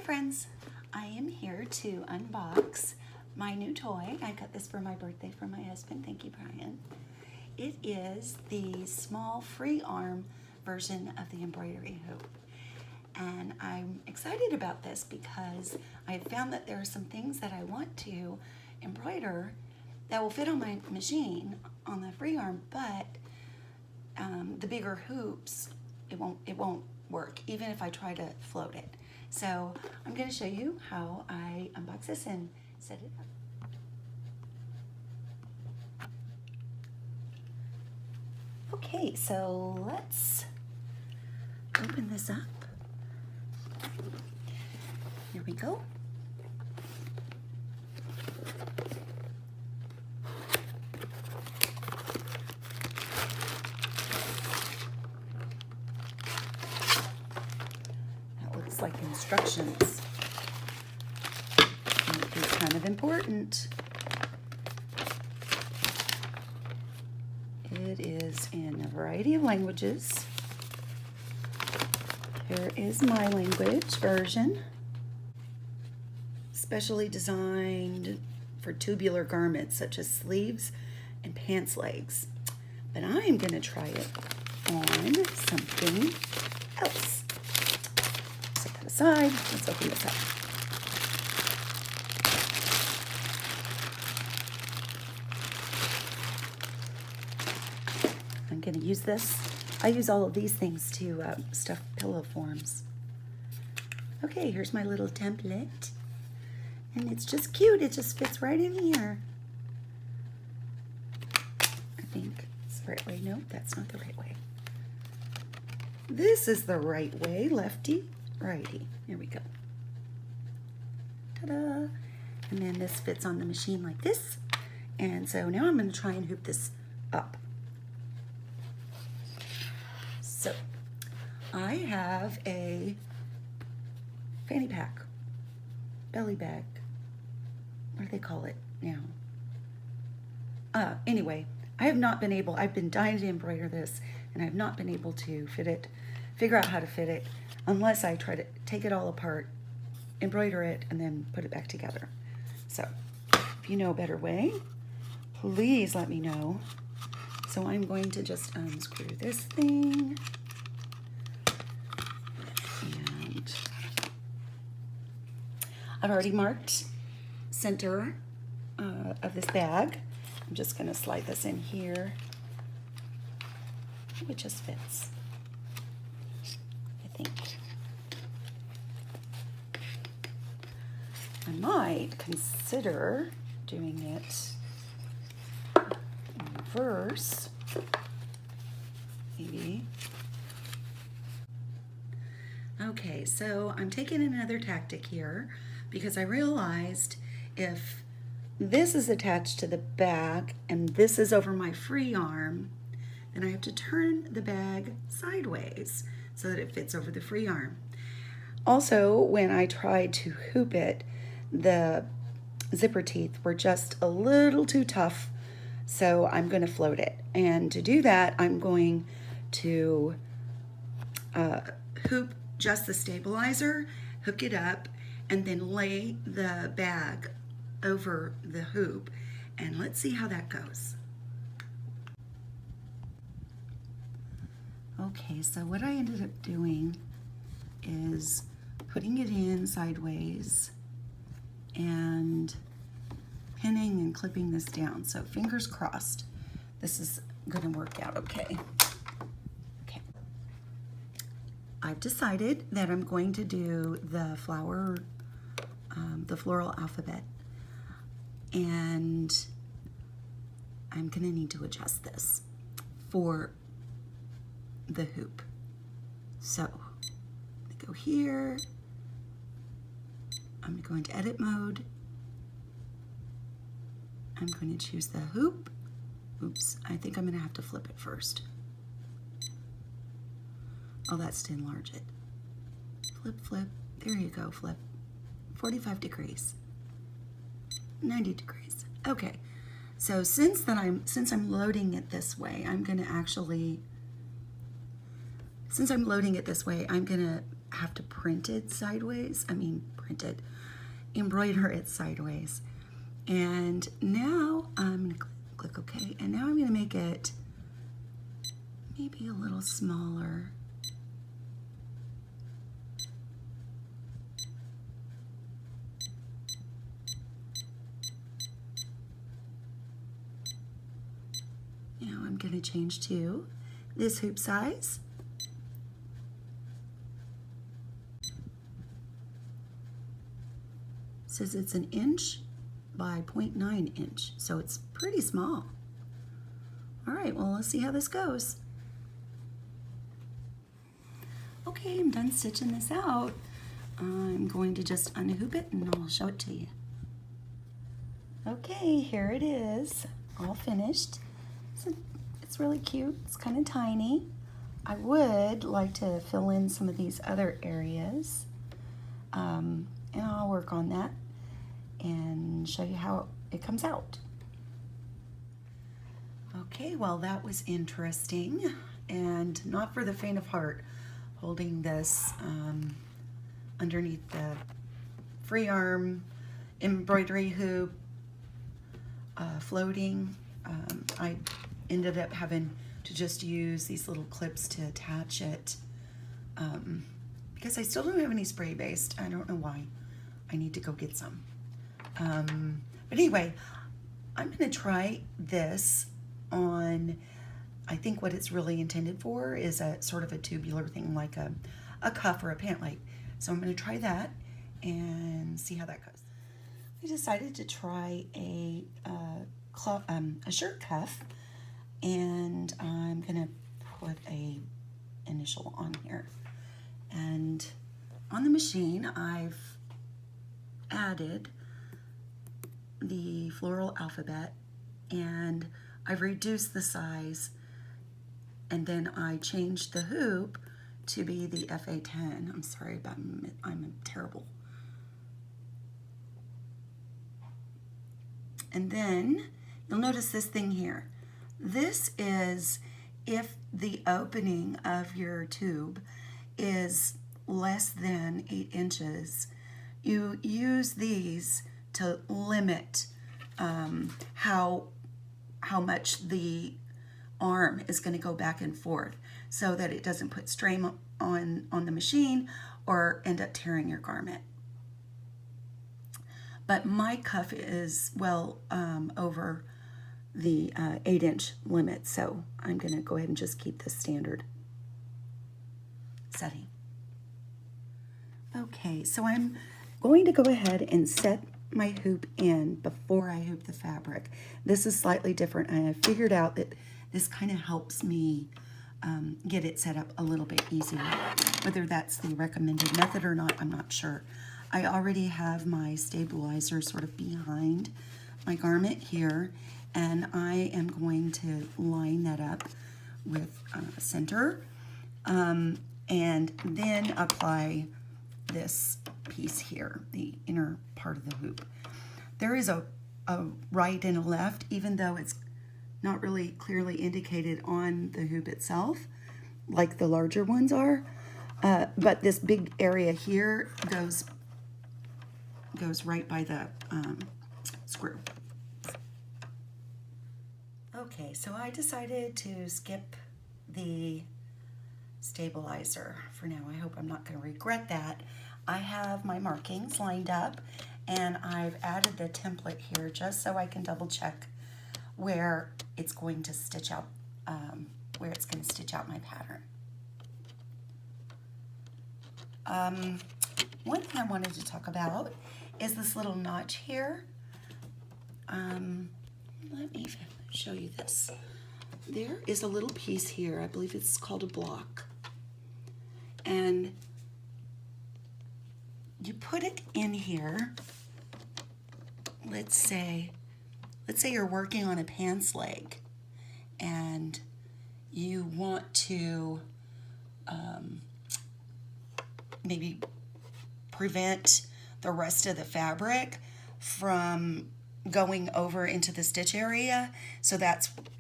friends, I am here to unbox my new toy. I got this for my birthday from my husband. Thank you, Brian. It is the small free arm version of the embroidery hoop. And I'm excited about this because I found that there are some things that I want to embroider that will fit on my machine on the free arm, but the bigger hoops, it won't work, even if I try to float it. So I'm going to show you how I unbox this and set it up. Okay, so let's open this up. Here we go. Like instructions. It's kind of important. It is in a variety of languages. Here is my language version. Specially designed for tubular garments such as sleeves and pants legs. But I'm going to try it on something else. Aside. Let's open this up. I'm going to use this. I use all of these things to stuff pillow forms. Okay, here's my little template. And it's just cute. It just fits right in here. I think it's the right way. No, that's not the right way. This is the right way, lefty. Righty, here we go. Ta-da! And then this fits on the machine like this. And so now I'm going to try and hoop this up. So I have a fanny pack, belly bag. What do they call it now? Anyway, I have not been able, I've been dying to embroider this, and I've not been able to figure out how to fit it, unless I try to take it all apart, embroider it, and then put it back together. So, if you know a better way, please let me know. So I'm going to just unscrew this thing. And I've already marked center of this bag. I'm just going to slide this in here. It just fits, I think. I might consider doing it in reverse, maybe. Okay, so I'm taking another tactic here because I realized if this is attached to the bag and this is over my free arm, then I have to turn the bag sideways so that it fits over the free arm. Also, when I tried to hoop it, the zipper teeth were just a little too tough, so I'm going to float it. And to do that, I'm going to hoop just the stabilizer, hook it up, and then lay the bag over the hoop. And let's see how that goes. Okay, so what I ended up doing is putting it in sideways and pinning and clipping this down. So fingers crossed, this is going to work out okay. Okay. I've decided that I'm going to do the flower, the floral alphabet, and I'm going to need to adjust this for the hoop. So I go here. I'm going to edit mode. I'm going to choose the hoop. Oops, I think I'm going to have to flip it first. Oh, that's to enlarge it. Flip, flip. There you go, flip. 45 degrees. 90 degrees. Okay. So since I'm loading it this way, I'm going to have to embroider it sideways. And now I'm going to click OK, and now I'm going to make it maybe a little smaller. Now I'm going to change to this hoop size. It says it's 1 inch by 0.9 inch, so it's pretty small. All right, well, let's see how this goes. Okay, I'm done stitching this out. I'm going to just unhoop it and I'll show it to you. Okay, here it is, all finished. So it's really cute, it's kind of tiny. I would like to fill in some of these other areas, and I'll work on that and show you how it comes out. Okay, well, that was interesting and not for the faint of heart, holding this underneath the free arm embroidery hoop, floating. I ended up having to just use these little clips to attach it because I still don't have any spray based. I don't know why. I need to go get some. But anyway, I'm going to try this on, I think what it's really intended for is a sort of a tubular thing, like a cuff or a pant leg. So I'm going to try that and see how that goes. I decided to try a shirt cuff, and I'm going to put a initial on here. And on the machine, I've added the floral alphabet, and I've reduced the size, and then I changed the hoop to be the FA10. I'm sorry, but I'm terrible. And then you'll notice this thing here. This is if the opening of your tube is less than 8 inches, you use these to limit how much the arm is going to go back and forth so that it doesn't put strain on the machine or end up tearing your garment. But my cuff is well over the 8-inch limit, so I'm going to go ahead and just keep the standard setting. Okay, so I'm going to go ahead and set my hoop in before I hoop the fabric. This is slightly different, and I figured out that this kind of helps me get it set up a little bit easier. Whether that's the recommended method or not, I'm not sure. I already have my stabilizer sort of behind my garment here, and I am going to line that up with center, and then apply this piece here, the inner part of the hoop. There is a right and a left, even though it's not really clearly indicated on the hoop itself, like the larger ones are, but this big area here goes right by the screw. Okay, so I decided to skip the stabilizer for now. I hope I'm not going to regret that. I have my markings lined up, and I've added the template here just so I can double check where it's going to stitch out, my pattern. One thing I wanted to talk about is this little notch here. Let me show you this. There is a little piece here. I believe it's called a block. And you put it in here. Let's say you're working on a pants leg and you want to maybe prevent the rest of the fabric from going over into the stitch area. So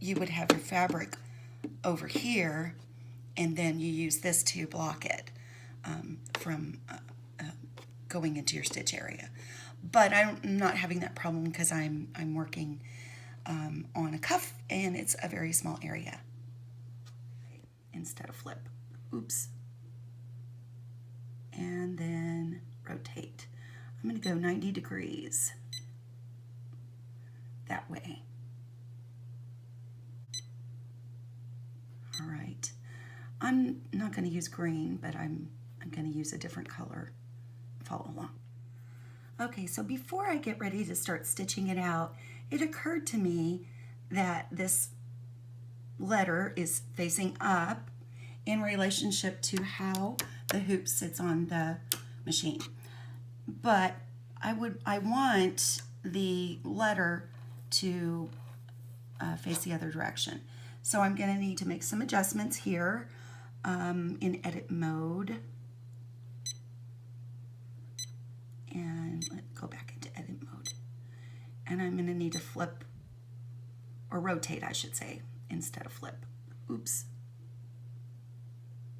you would have your fabric over here, and then you use this to block it from going into your stitch area. But I'm not having that problem because I'm working on a cuff and it's a very small area instead of flip. Oops. And then rotate. I'm going to go 90 degrees that way. All right. I'm not going to use green, but I'm going to use a different color. Follow along. Okay, so before I get ready to start stitching it out, it occurred to me that this letter is facing up in relationship to how the hoop sits on the machine. But I want the letter to face the other direction. So I'm going to need to make some adjustments here in edit mode. And let's go back into edit mode. And I'm going to need to flip, or rotate I should say, instead of flip. Oops.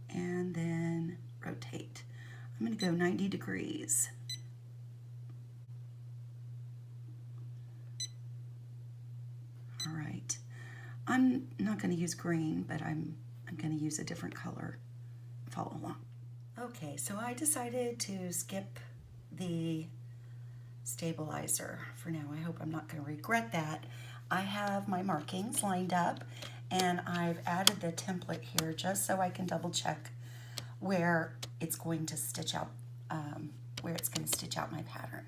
And then rotate. I'm going to go 90 degrees. All right. I'm not going to use green, but I'm going to use a different color. Follow along. Okay, so I decided to skip the stabilizer for now. I hope I'm not going to regret that. I have my markings lined up and I've added the template here just so I can double check where it's going to stitch out my pattern.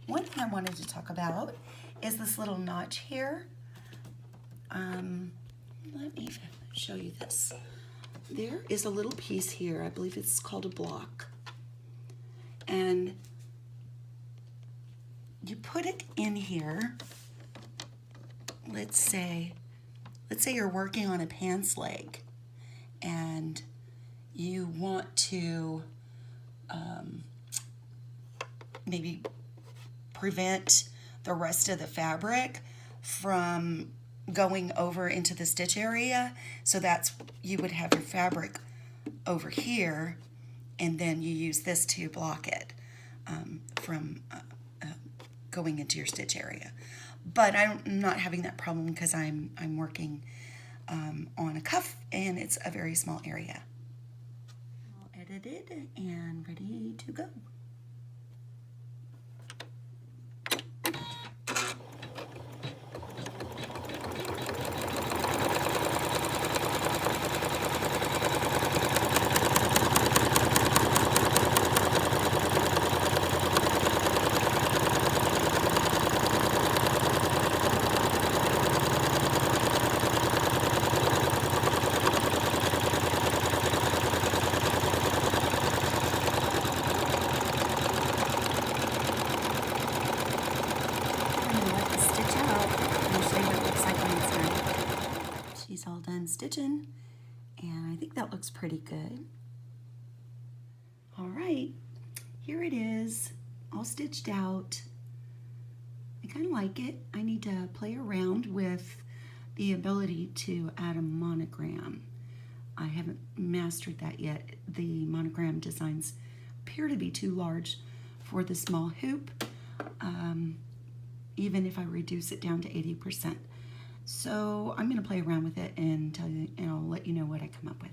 One thing I wanted to talk about is this little notch here. Let me show you this. There is a little piece here, I believe it's called a block, and you put it in here. Let's say you're working on a pants leg and you want to maybe prevent the rest of the fabric from going over into the stitch area. So you would have your fabric over here and then you use this to block it from going into your stitch area. But I'm not having that problem because I'm working on a cuff and it's a very small area. All edited and ready to go. She's all done stitching and I think that looks pretty good. All right, here it is, all stitched out. I kind of like it. I need to play around with the ability to add a monogram. I haven't mastered that yet. The monogram designs appear to be too large for the small hoop, even if I reduce it down to 80%. So I'm going to play around with it and tell you, and I'll let you know what I come up with.